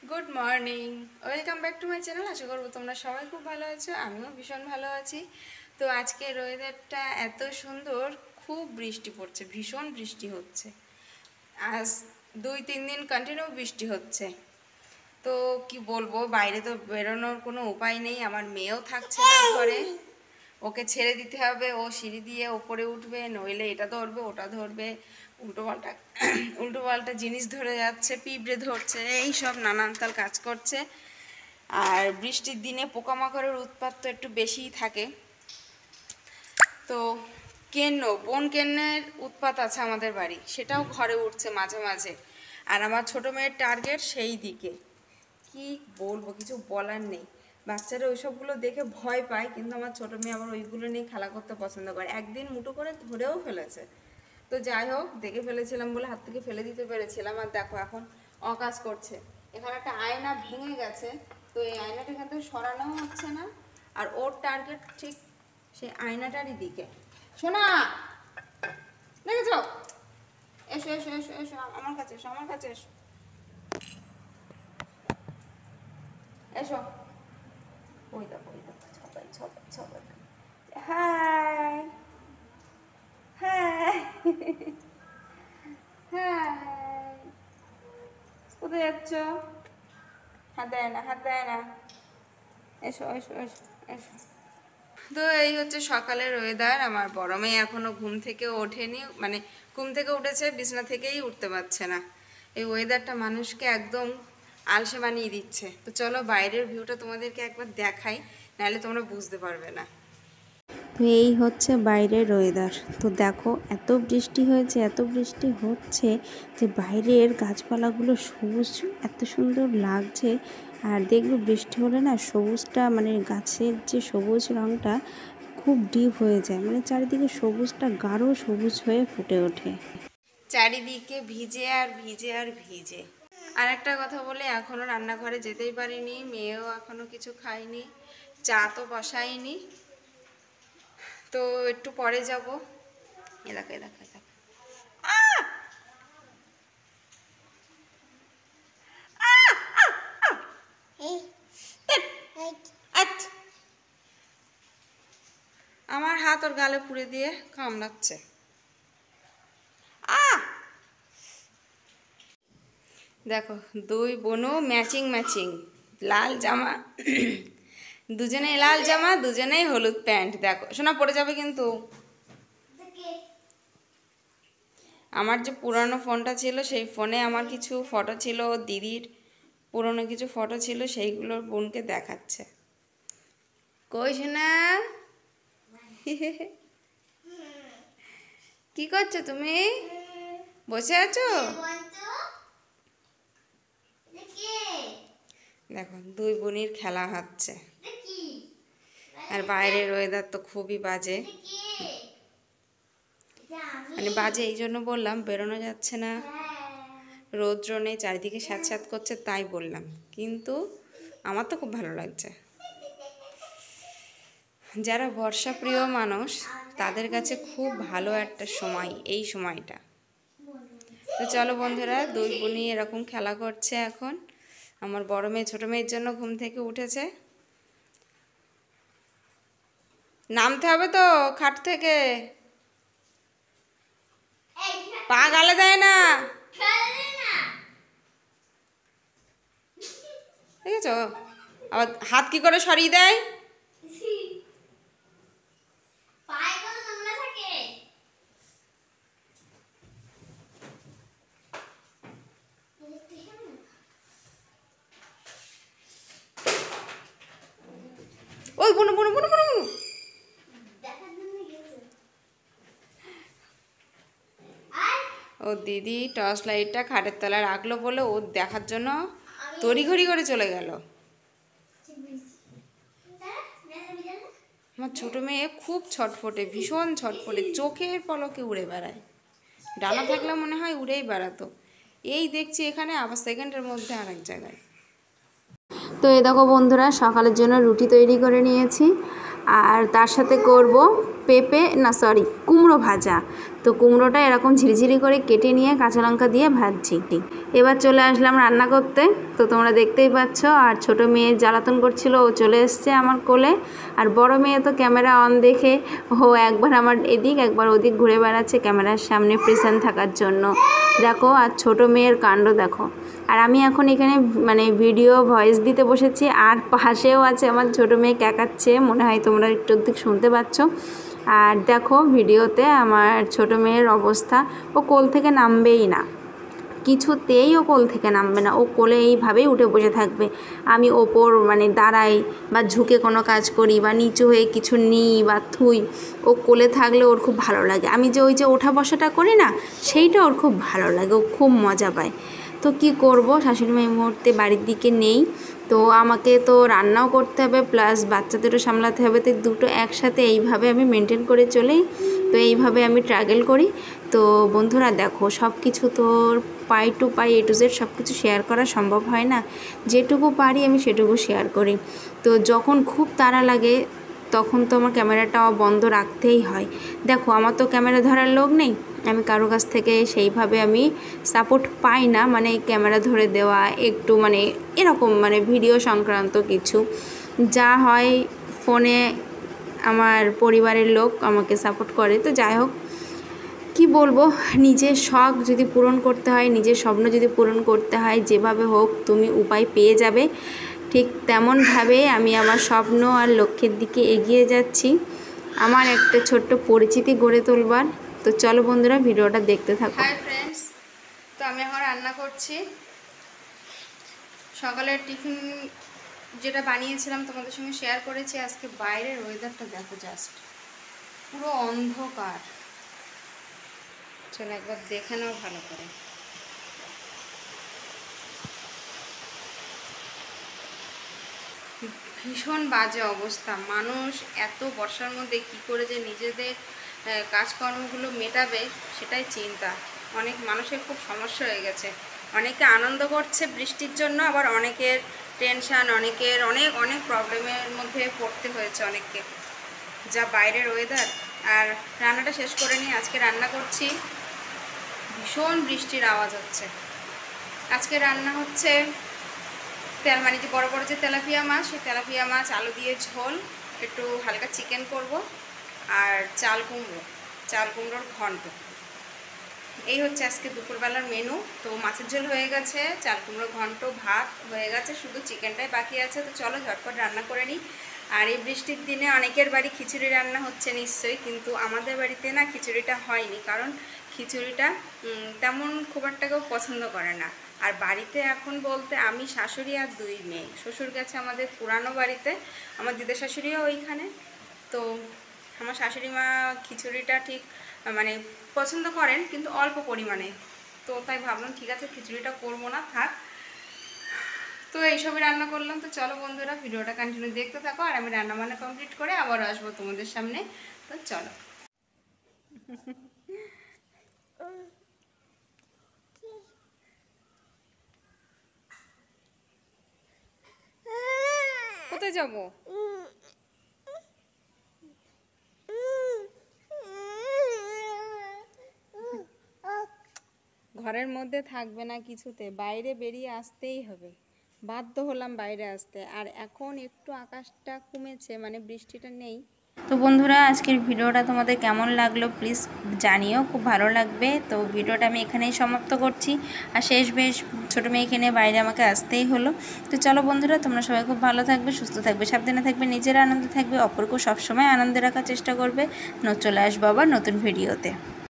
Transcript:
Good morning, welcome back to my channel. আশা করবো তোমরা সবাই খুব ভালো আছো, আমিও ভীষণ ভালো আছি। তো আজকের ওয়েদারটা এত সুন্দর, খুব বৃষ্টি পড়ছে, ভীষণ বৃষ্টি হচ্ছে। আজ 2-3 দিন কন্টিনিউ বৃষ্টি হচ্ছে। তো কি বলবো, বাইরে তো বেরোনোর কোনো উপায় নেই। আমার মেয়েও থাকছে না ঘরে, ওকে ছেড়ে দিতে হবে। ও সিঁড়ি দিয়ে ওপরে উঠবে, নইলে এটা ধরবে ওটা ধরবে, উল্টো পাল্টা জিনিস ধরে যাচ্ছে, পিঁপড়ে ধরছে, এই সব নানান তাল কাজ করছে। আর বৃষ্টির দিনে পোকামাকড়ের উৎপাত তো একটু বেশিই থাকে। তো বন কেন্নের উৎপাত আছে আমাদের বাড়ি, সেটাও ঘরে উঠছে মাঝে মাঝে। আর আমার ছোটো মেয়ের টার্গেট সেই দিকে। কি বলবো, কিছু বলার নেই। বাচ্চারা ওইসবগুলো দেখে ভয় পায়, কিন্তু আমার ছোটো মেয়ে আবার ওইগুলো নিয়ে খেলা করতে পছন্দ করে। একদিন মুঠো করে ধরেও ফেলেছে। তো যাই হোক, দেখে ফেলেছিলাম বলে হাত থেকে ফেলে দিতে পেরেছিলাম। আর দেখো এখন অকাজ করছে। এখানে একটা আয়না ভেঙে গেছে, তো এই আয়নাটা এখান থেকে সরানোও হচ্ছে না। আর ওর টার্গেট ঠিক সেই আয়নাটারই দিকে। শোনা, দেখেছ? এসো এসো এসো এসো, আমার কাছে এসো, আমার কাছে এসো, এসো। ওই দেখো, ওই দেখো, সবাই সবাই সবাই। হাই হাই হাই, কোথায় যাচ্ছ? হাত দেয় না, হাত দেয় না। এসো এসো এসো এসো। তো এই হচ্ছে সকালের ওয়েদার। আমার বড় মেয়ে এখনও ঘুম থেকে ওঠেনি, মানে ঘুম থেকে উঠেছে, বিছানা থেকেই উঠতে পারছে না। এই ওয়েদারটা মানুষকে একদম আলসে বানিয়ে দিচ্ছে। তো চলো বাইরের ভিউটা তোমাদেরকে একবার দেখাই, নাহলে তোমরা বুঝতে পারবে না। তো এই হচ্ছে বাইরের ওয়েদার। তো দেখো, এত বৃষ্টি হয়েছে, এত বৃষ্টি হচ্ছে যে বাইরের গাছপালাগুলো সবুজ এত সুন্দর লাগছে। আর দেখবে বৃষ্টি হলে না, সবুজটা মানে গাছের যে সবুজ রঙটা খুব ডিপ হয়ে যায়, মানে চারিদিকে সবুজটা গাঢ় সবুজ হয়ে ফুটে ওঠে। চারিদিকে ভিজে আর ভিজে আর ভিজে। আর একটা কথা বলে, এখনও রান্নাঘরে যেতেই পারিনি, মেয়েও এখনও কিছু খায়নি, চা তো বসাইনি। তো একটু পরে যাব। এ দেখো এ দেখো এ দেখো, আমার হাত ওর গালে পুড়ে দিয়ে কামড়াচ্ছে। দেখো, দুই বোনও ম্যাচিং ম্যাচিং লাল জামা, দুজনেই লাল জামা, দুজনেই হলুদ প্যান্ট। দেখো শোনা, পড়ে যাবে কিন্তু। আমার যে পুরানো ফোনটা ছিল, সেই ফোনে আমার কিছু ফটো ছিল, দিদির পুরনো কিছু ফটো ছিল, সেইগুলোর বোনকে দেখাচ্ছে। কই শোনা, কি করছো তুমি? বসে আছো? দেখো দুই বোনের খেলা হচ্ছে। আর বাইরের ওয়েদার তো খুবই বাজে, মানে বাজে এই জন্য বললাম, বেরোনো যাচ্ছে না, রৌদ্র নেই, চারিদিকে স্যাঁতস্যাঁত করছে, তাই বললাম। কিন্তু আমার তো খুব ভালো লাগছে। যারা বর্ষা প্রিয় মানুষ, তাদের কাছে খুব ভালো একটা সময় এই সময়টা। তো চলো বন্ধুরা, দুই বোনই এরকম খেলা করছে এখন। আমার বড় মেয়ে ছোটো মেয়ের জন্য ঘুম থেকে উঠেছে। নামতে হবে তো খাট থেকে, পা গালে দেয় না, দেখেছো? আবার হাত কি করে সরিয়ে দেয়। ওই বুনু বুনু বুনু বুনু, ও দিদি টর্চ লাইটটা খাটের তলায় রাখলো বলে ও দেখার জন্য তড়িঘড়ি করে চলে গেল। আমার ছোটো মেয়ে খুব ছটফটে, ভীষণ ছটফটে, চোখের পলকে উড়ে বেড়ায়। ডানা থাকলে মনে হয় উড়েই বেড়াতো। এই দেখছি এখানে, আবার সেকেন্ডের মধ্যে আর এক জায়গায়। তো এই দেখো বন্ধুরা, সকালের জন্য রুটি তৈরি করে নিয়েছি, আর তার সাথে করব কুমড়ো ভাজা। তো কুমড়োটা এরকম ঝিরিঝিরি করে কেটে নিয়ে কাঁচা লঙ্কা দিয়ে ভাজছি। এবার চলে আসলাম রান্না করতে। তো তোমরা দেখতেই পাচ্ছ, আর ছোট মেয়ে জ্বালাতন করছিল, ও চলে এসছে আমার কোলে। আর বড় মেয়ে তো ক্যামেরা অন দেখে ও একবার আমার এদিক একবার ওদিক ঘুরে বেড়াচ্ছে ক্যামেরার সামনে প্রেজেন্ট থাকার জন্য। দেখো, আর ছোট মেয়ের কাণ্ড দেখো। আর আমি এখন এখানে মানে ভিডিও ভয়েস দিতে বসেছি, আর পাশেও আছে আমার ছোট মেয়ে ক্যাকাচ্ছে, মনে হয় তোমরা একটু অধিক শুনতে পাচ্ছ। আর দেখো ভিডিওতে আমার ছোট মেয়ের অবস্থা, ও কোল থেকে নামবেই না, কিছুতেই ও কোল থেকে নামবে না, ও কোলে এইভাবেই উঠে বসে থাকবে। আমি ওপর মানে দাঁড়াই বা ঝুঁকে কোনো কাজ করি বা নিচু হয়ে কিছু নিই বা থুই, ও কোলে থাকলে ওর খুব ভালো লাগে। আমি যে ওই যে ওঠা বসাটা করি না, সেইটা ওর খুব ভালো লাগে, ও খুব মজা পায়। তো কি করব, শাশুড়িমা এই মুহূর্তে বাড়ির দিকে নেই, তো আমাকে তো রান্নাও করতে হবে প্লাস বাচ্চাদেরও সামলাতে হবে, তো দুটো একসাথে এইভাবে আমি মেনটেন করে চলি। তো এইভাবে আমি ট্রাভেল করি। তো বন্ধুরা দেখো, সব কিছু তোর পাই two pi A to Z সব কিছু শেয়ার করা সম্ভব হয় না, যেটুকু পারি আমি সেটুকু শেয়ার করি। তো যখন খুব তাড়া লাগে তখন তো আমার ক্যামেরাটা বন্ধ রাখতেই হয়। দেখো, আমার তো ক্যামেরা ধরার লোক নেই, আমি কারো কাছ থেকে সেইভাবে আমি সাপোর্ট পাই না, মানে ক্যামেরা ধরে দেওয়া একটু মানে এরকম মানে ভিডিও সংক্রান্ত কিছু যা হয় ফোনে আমার পরিবারের লোক আমাকে সাপোর্ট করে। তো যাই হোক, কি বলবো, নিজের শখ যদি পূরণ করতে হয়, নিজের স্বপ্ন যদি পূরণ করতে হয়, যেভাবে হোক তুমি উপায় পেয়ে যাবে। ঠিক তেমনভাবে আমি আমার স্বপ্ন আর লক্ষ্যের দিকে এগিয়ে যাচ্ছি, আমার একটা ছোট্ট পরিচিতি গড়ে তোলবার। তো চলো বন্ধুরা, ভিডিওটা দেখতে থাকো। হাই ফ্রেন্ডস, তো আমি এখন রান্না করছি। সকালের টিফিন যেটা বানিয়েছিলাম তোমাদের সঙ্গে শেয়ার করেছি। আজকে বাইরের ওয়েদারটা দেখো, জাস্ট পুরো অন্ধকার। চলো একবার দেখে নাও ভালো করে। ভীষণ বাজে অবস্থা। মানুষ এত বর্ষার মধ্যে কি করে যে নিজেদের কাজকর্মগুলো মেটাবে সেটাই চিন্তা। অনেক মানুষের খুব সমস্যা হয়ে গেছে। অনেকে আনন্দ করছে বৃষ্টির জন্য, আবার অনেকের টেনশান, অনেকের অনেক অনেক প্রবলেমের মধ্যে পড়তে হয়েছে অনেককে। যা বাইরের ওয়েদার। আর রান্নাটা শেষ করে নিয়ে আজকে রান্না করছি। ভীষণ বৃষ্টির আওয়াজ হচ্ছে। আজকে রান্না হচ্ছে মানে যে বড় বড় যে তেলাপিয়া মাছ, সেই তেলাপিয়া মাছ আলু দিয়ে ঝোল, একটু হালকা চিকেন করব, আর চাল কুমড়োর ঘন্ট। এই হচ্ছে আজকে দুপুরবেলার মেনু। তো মাছের ঝোল হয়ে গেছে, চাল কুমড়োর ঘন্ট, ভাত হয়ে গেছে, শুধু চিকেনটাই বাকি আছে। তো চলো ঝটপট রান্না করে নিই। আর এই বৃষ্টির দিনে অনেকের বাড়ি খিচুড়ি রান্না হচ্ছে নিশ্চয়ই, কিন্তু আমাদের বাড়িতে না খিচুড়িটা হয়নি, কারণ খিচুড়িটা তেমন খুব একটা কেউ পছন্দ করে না। আর বাড়িতে এখন বলতে আমি, শাশুড়ি আর দুই মেয়ে। শ্বশুর গেছে আমাদের পুরানো বাড়িতে, আমার দিদা শাশুড়িও ওইখানে। তো আমার শাশুড়ি মা খিচুড়িটা ঠিক মানে পছন্দ করেন, কিন্তু অল্প পরিমাণে। তো তাই ভাবলাম ঠিক আছে, খিচুড়িটা করবো না, থাক। তো এইসবই রান্না করলাম। তো চলো বন্ধুরা, ভিডিওটা কন্টিনিউ দেখতে থাকো, আর আমি রান্না বান্না কমপ্লিট করে আবার আসবো তোমাদের সামনে। তো চলো। কোথায় যাবো? ঘরের মধ্যে থাকবে না কিছুতে, বাইরে বেরিয়ে আসতেই হবে। বাধ্য হলাম বাইরে আসতে। আর এখন একটু আকাশটা কমেছে, মানে বৃষ্টিটা নেই। তো বন্ধুরা, আজকের ভিডিওটা তোমাদের কেমন লাগলো প্লিজ জানিও, খুব ভালো লাগবে। তো ভিডিওটা আমি এখানেই সমাপ্ত করছি। আর বেশ ছোটো মেয়েকে নিয়ে বাইরে আমাকে আসতেই হলো। তো চলো বন্ধুরা, তোমরা সবাই খুব ভালো থাকবে, সুস্থ থাকবে, সাবধানে থাকবে, নিজেরা আনন্দে থাকবে, অপরকেও সবসময় আনন্দে রাখার চেষ্টা করবে। চলে আসবো আবার নতুন ভিডিওতে।